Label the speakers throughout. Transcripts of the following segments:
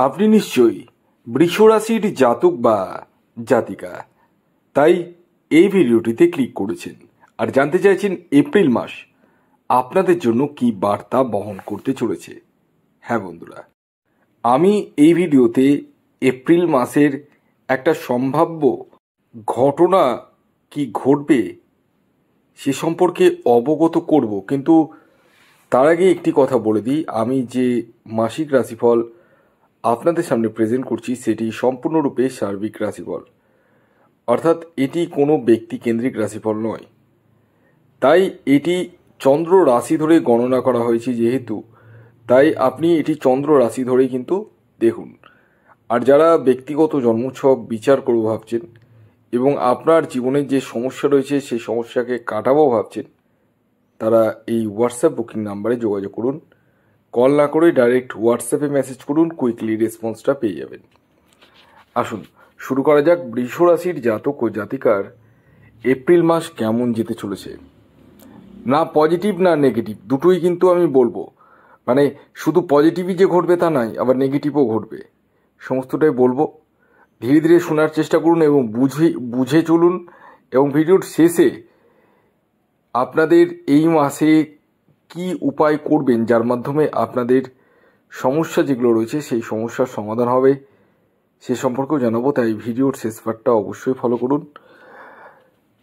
Speaker 1: আপনি নিশ্চয়ই বৃষ রাশির জাতক বা জাতিকা, তাই এই ভিডিওটিতে ক্লিক করেছেন আর জানতে চাইছেন এপ্রিল মাস আপনাদের জন্য কি বার্তা বহন করতে চলেছে। হ্যাঁ বন্ধুরা, আমি এই ভিডিওতে এপ্রিল মাসের একটা সম্ভাব্য ঘটনা কি ঘটবে সে সম্পর্কে অবগত করব, কিন্তু তার আগে একটি কথা বলে দিই, আমি যে মাসিক রাশিফল আপনাদের সামনে প্রেজেন্ট করছি সেটি সম্পূর্ণরূপে সার্বিক রাশিফল, অর্থাৎ এটি কোনো ব্যক্তি কেন্দ্রিক রাশিফল নয়। তাই এটি চন্দ্র রাশি ধরে গণনা করা হয়েছে যেহেতু, তাই আপনি এটি চন্দ্র রাশি ধরেই কিন্তু দেখুন। আর যারা ব্যক্তিগত জন্মোৎসব বিচার করবো ভাবছেন এবং আপনার জীবনের যে সমস্যা রয়েছে সেই সমস্যাকে কাটাবো ভাবছেন, তারা এই হোয়াটসঅ্যাপ বুকিং নাম্বারে যোগাযোগ করুন। কল না করে ডাইরেক্ট হোয়াটসঅ্যাপে মেসেজ করুন, কুইকলি রেসপন্সটা পেয়ে যাবেন। আসুন শুরু করা যাক বৃষ রাশির জাতক ও জাতিকার এপ্রিল মাস কেমন যেতে চলেছে। না পজিটিভ না নেগেটিভ, দুটোই কিন্তু আমি বলবো, মানে শুধু পজিটিভই যে ঘটবে তা নয়, আবার নেগেটিভও ঘটবে, সমস্তটাই বলবো। ধীরে ধীরে শোনার চেষ্টা করুন এবং বুঝে চলুন। এবং ভিডিওর শেষে আপনাদের এই মাসে কি উপায় করবেন যার মাধ্যমে আপনাদের সমস্যা যেগুলো রয়েছে সেই সমস্যার সমাধান হবে সে সম্পর্কেও জানাবো, তাই ভিডিওর শেষ পার্টটা অবশ্যই ফলো করুন।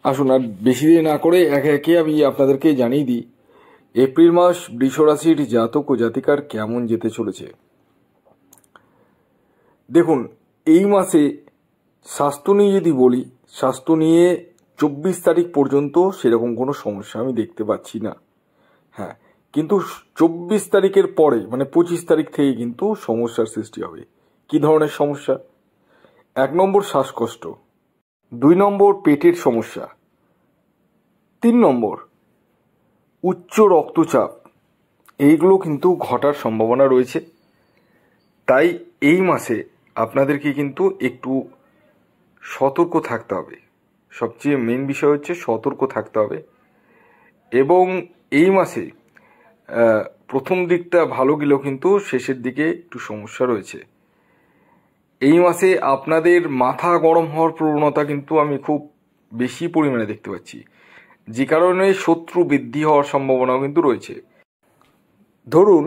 Speaker 1: আসুন আর বেশি দেরি না করে একে একে আমি আপনাদেরকে জানিয়ে দিই এপ্রিল মাস বৃষ রাশির জাতক ও জাতিকার কেমন যেতে চলেছে। দেখুন, এই মাসে স্বাস্থ্য নিয়ে যদি বলি, স্বাস্থ্য নিয়ে 24 তারিখ পর্যন্ত সেরকম কোনো সমস্যা আমি দেখতে পাচ্ছি না। হ্যাঁ, কিন্তু 24 তারিখের পরে মানে 25 তারিখ থেকে কিন্তু সমস্যার সৃষ্টি হবে। কি ধরনের সমস্যা? 1 নম্বর শ্বাসকষ্ট, 2 নম্বর পেটের সমস্যা, 3 নম্বর উচ্চ রক্তচাপ, এইগুলো কিন্তু ঘটার সম্ভাবনা রয়েছে। তাই এই মাসে আপনাদেরকে কিন্তু একটু সতর্ক থাকতে হবে। সবচেয়ে মেন বিষয় হচ্ছে সতর্ক থাকতে হবে। এবং এই মাসে প্রথম দিকটা ভালো গেলেও কিন্তু শেষের দিকে একটু সমস্যা রয়েছে। এই মাসে আপনাদের মাথা গরম হওয়ার প্রবণতা কিন্তু আমি খুব বেশি পরিমাণে দেখতে পাচ্ছি, যে কারণে শত্রু বৃদ্ধি হওয়ার সম্ভাবনাও কিন্তু রয়েছে। ধরুন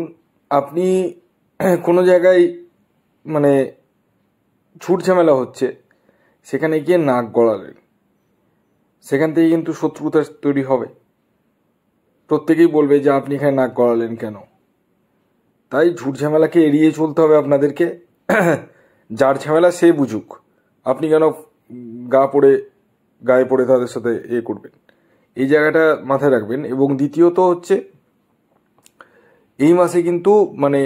Speaker 1: আপনি কোনো জায়গায় মানে ঝুট ঝামেলা হচ্ছে, সেখানে গিয়ে নাক গলালেন, সেখান থেকে কিন্তু শত্রুতা তৈরি হবে। প্রত্যেকেই বলবে যে আপনি এখানে নাক গলালেন কেন। তাই ঝুট ঝামেলাকে এড়িয়ে চলতে হবে আপনাদেরকে। যার ঝামেলা সে বুঝুক, আপনি কেন গায়ে পড়ে তাদের সাথে করবেন, এই জায়গাটা মাথায় রাখবেন। এবং দ্বিতীয়ত হচ্ছে এই মাসে কিন্তু মানে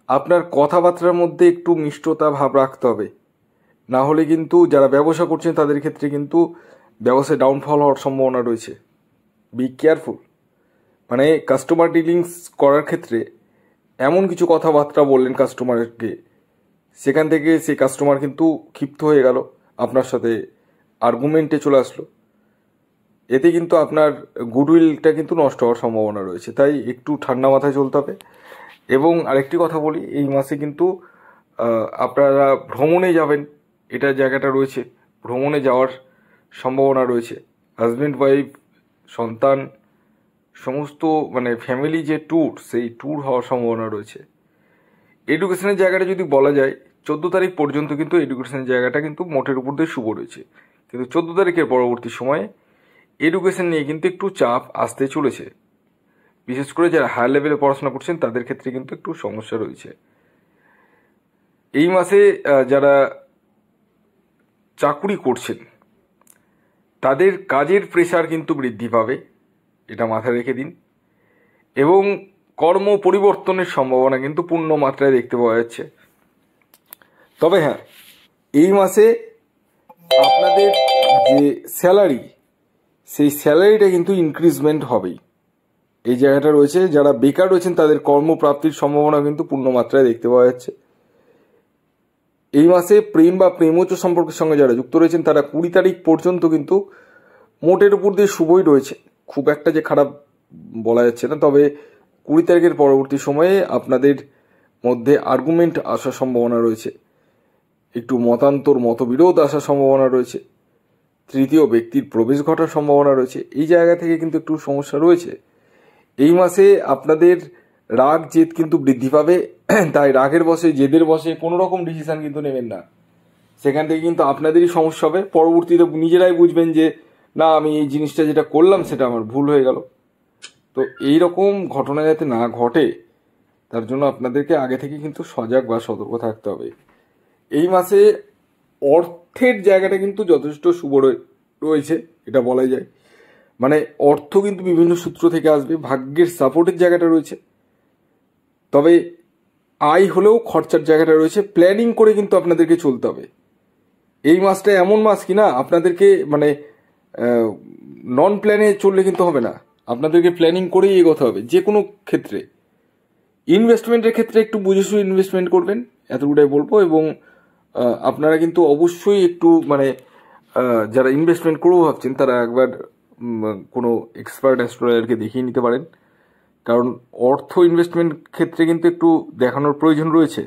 Speaker 1: আপনার কথাবার্তার মধ্যে একটু মিষ্টতা ভাব রাখতে হবে, না হলে কিন্তু যারা ব্যবসা করছেন তাদের ক্ষেত্রে কিন্তু ব্যবসায় ডাউনফল হওয়ার সম্ভাবনা রয়েছে। বি কেয়ারফুল, মানে কাস্টমার ডিলিংস করার ক্ষেত্রে এমন কিছু কথাবার্তা বললেন কাস্টমারকে, সেখান থেকে সেই কাস্টমার কিন্তু ক্ষিপ্ত হয়ে গেল, আপনার সাথে আর্গুমেন্টে চলে আসলো, এতে কিন্তু আপনার গুডউইলটা কিন্তু নষ্ট হওয়ার সম্ভাবনা রয়েছে। তাই একটু ঠান্ডা মাথায় চলতে হবে। এবং আরেকটি কথা বলি, এই মাসে কিন্তু আপনারা ভ্রমণে যাবেন, এটা জায়গাটা রয়েছে, ভ্রমণে যাওয়ার সম্ভাবনা রয়েছে। হাজব্যান্ড ওয়াইফ সন্তান সমস্ত মানে ফ্যামিলি যে ট্যুর, সেই ট্যুর হওয়ার সম্ভাবনা রয়েছে। এডুকেশনের জায়গাটা যদি বলা যায় 14 তারিখ পর্যন্ত কিন্তু এডুকেশনের জায়গাটা কিন্তু মোটের উপর দিয়ে শুভ রয়েছে, কিন্তু 14 তারিখের পরবর্তী সময়ে এডুকেশন নিয়ে কিন্তু একটু চাপ আসতে চলেছে। বিশেষ করে যারা হায়ার লেভেলে পড়াশোনা করছেন তাদের ক্ষেত্রে কিন্তু একটু সমস্যা রয়েছে। এই মাসে যারা চাকুরি করছেন তাদের কাজের প্রেশার কিন্তু বৃদ্ধি পাবে, এটা মাথায় রেখে দিন। এবং কর্ম পরিবর্তনের সম্ভাবনা কিন্তু পূর্ণ মাত্রায় দেখতে পাওয়া যাচ্ছে। তবে হ্যাঁ, এই মাসে আপনাদের যে স্যালারি, সেই স্যালারিটা কিন্তু ইনক্রিজমেন্ট হবেই, এই জায়গাটা রয়েছে। যারা বেকার রয়েছেন তাদের কর্মপ্রাপ্তির সম্ভাবনা কিন্তু পূর্ণ মাত্রায় দেখতে পাওয়া যাচ্ছে। এই মাসে প্রেম বা প্রেমোচ্চ সম্পর্কের সঙ্গে যারা যুক্ত রয়েছেন তারা 20 তারিখ পর্যন্ত কিন্তু মোটের উপর দিয়ে শুভই রয়েছে, খুব একটা যে খারাপ বলা যাচ্ছে না। তবে 20 তারিখের পরবর্তী সময়ে আপনাদের মধ্যে আর্গুমেন্ট আসার সম্ভাবনা রয়েছে, একটু মতান্তর মতবিরোধ আসার সম্ভাবনা রয়েছে, তৃতীয় ব্যক্তির প্রবেশ ঘটার সম্ভাবনা রয়েছে। এই জায়গা থেকে কিন্তু একটু সমস্যা রয়েছে। এই মাসে আপনাদের রাগ জেদ কিন্তু বৃদ্ধি পাবে, তাই রাগের বশে জেদের বশে কোনো রকম ডিসিশন কিন্তু নেবেন না। সেখান থেকে কিন্তু আপনাদেরই সমস্যা হবে। পরবর্তীতে নিজেরাই বুঝবেন যে না, আমি এই জিনিসটা যেটা করলাম সেটা আমার ভুল হয়ে গেল। তো এই রকম ঘটনা যাতে না ঘটে তার জন্য আপনাদেরকে আগে থেকে কিন্তু সজাগ বা সতর্ক থাকতে হবে। এই মাসে অর্থের জায়গাটা কিন্তু যথেষ্ট শুভ রয়েছে, এটা বলাই যায়। মানে অর্থ কিন্তু বিভিন্ন সূত্র থেকে আসবে, ভাগ্যের সাপোর্টের জায়গাটা রয়েছে। তবে আয় হলেও খরচার জায়গাটা রয়েছে। প্ল্যানিং করে কিন্তু আপনাদেরকে চলতে হবে। এই মাসটা এমন মাস কিনা আপনাদেরকে মানে নন প্ল্যানে চললে কিন্তু হবে না, আপনাদেরকে প্ল্যানিং করেই এগোতে হবে যে কোনো ক্ষেত্রে। ইনভেস্টমেন্টের ক্ষেত্রে একটু বুঝে শুনে ইনভেস্টমেন্ট করবেন, এতটুকুটাই বলবো। এবং আপনারা কিন্তু অবশ্যই একটু মানে যারা ইনভেস্টমেন্ট করবো ভাবছেন তারা একবার কোনো এক্সপার্ট অ্যাস্ট্রোলজারকে দেখিয়ে নিতে পারেন, কারণ অর্থ ইনভেস্টমেন্ট ক্ষেত্রে কিন্তু একটু দেখানোর প্রয়োজন রয়েছে।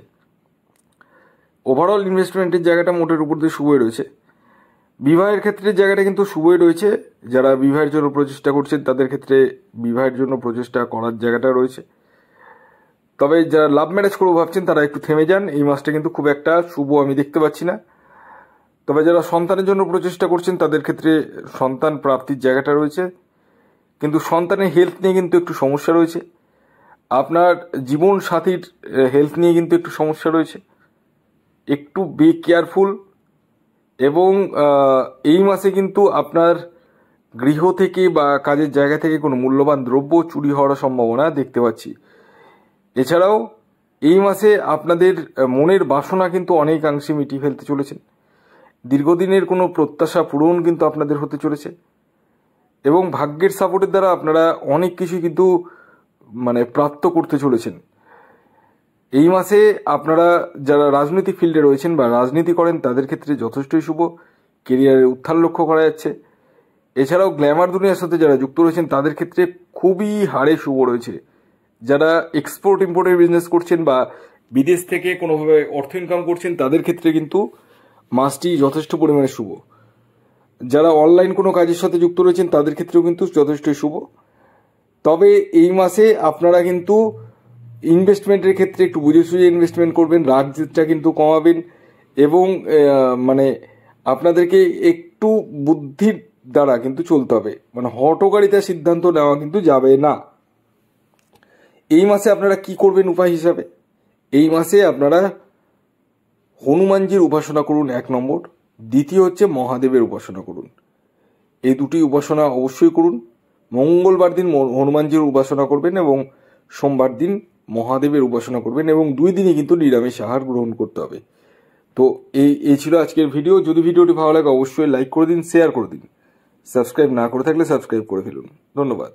Speaker 1: ওভারঅল ইনভেস্টমেন্টের জায়গাটা মোটের উপর দিয়ে শুভই রয়েছে। বিবাহের ক্ষেত্রে জায়গাটা কিন্তু শুভই রয়েছে। যারা বিবাহের জন্য প্রচেষ্টা করছেন তাদের ক্ষেত্রে বিবাহের জন্য প্রচেষ্টা করার জায়গাটা রয়েছে। তবে যারা লাভ ম্যারেজ করবো ভাবছেন তারা একটু থেমে যান, এই মাসটা কিন্তু খুব একটা শুভ আমি দেখতে পাচ্ছি না। তবে যারা সন্তানের জন্য প্রচেষ্টা করছেন তাদের ক্ষেত্রে সন্তান প্রাপ্তির জায়গাটা রয়েছে, কিন্তু সন্তানের হেলথ নিয়ে কিন্তু একটু সমস্যা রয়েছে। আপনার জীবন সাথীর হেলথ নিয়ে কিন্তু একটু সমস্যা রয়েছে, একটু বি কেয়ারফুল। এবং এই মাসে কিন্তু আপনার গৃহ থেকে বা কাজের জায়গা থেকে কোনো মূল্যবান দ্রব্য চুরি হওয়ার সম্ভাবনা দেখতে পাচ্ছি। এছাড়াও এই মাসে আপনাদের মনের বাসনা কিন্তু অনেকাংশে মিটিয়ে ফেলতে চলেছেন। দীর্ঘদিনের কোনো প্রত্যাশা পূরণ কিন্তু আপনাদের হতে চলেছে এবং ভাগ্যের সাপোর্টের দ্বারা আপনারা অনেক কিছু কিন্তু মানে প্রাপ্ত করতে চলেছেন। এই মাসে আপনারা যারা রাজনৈতিক ফিল্ডে রয়েছেন বা রাজনীতি করেন তাদের ক্ষেত্রে যথেষ্টই শুভ, কেরিয়ারের উত্থান লক্ষ্য করা যাচ্ছে। এছাড়াও গ্ল্যামার দুনিয়ার সাথে যারা যুক্ত রয়েছেন তাদের ক্ষেত্রে খুবই হারে শুভ রয়েছে। যারা এক্সপোর্ট ইম্পোর্টের বিজনেস করছেন বা বিদেশ থেকে কোনোভাবে অর্থ ইনকাম করছেন তাদের ক্ষেত্রে কিন্তু মাসটি যথেষ্ট পরিমাণে শুভ। যারা অনলাইন কোনো কাজের সাথে যুক্ত রয়েছেন তাদের ক্ষেত্রেও কিন্তু যথেষ্টই শুভ। তবে এই মাসে আপনারা কিন্তু ইনভেস্টমেন্টের ক্ষেত্রে একটু বুঝে সুঝে ইনভেস্টমেন্ট করবেন, রাগ জেদটা কিন্তু কমাবেন এবং মানে আপনাদেরকে একটু বুদ্ধির দ্বারা কিন্তু চলতে হবে, মানে হঠকারিতা সিদ্ধান্ত নেওয়া কিন্তু যাবে না। এই মাসে আপনারা কি করবেন উপায় হিসাবে? এই মাসে আপনারা হনুমানজির উপাসনা করুন 1 নম্বর, দ্বিতীয় হচ্ছে মহাদেবের উপাসনা করুন। এই দুটি উপাসনা অবশ্যই করুন। মঙ্গলবার দিন হনুমানজির উপাসনা করবেন এবং সোমবার দিন মহাদেবের উপাসনা করবেন এবং 2 দিনই কিন্তু নিরামিষ আহার গ্রহণ করতে হবে। তো এই ছিল আজকের ভিডিও। যদি ভিডিওটি ভালো লাগে অবশ্যই লাইক করে দিন, শেয়ার করে দিন। সাবস্ক্রাইব না করে থাকলে সাবস্ক্রাইব করে ফেলুন। ধন্যবাদ।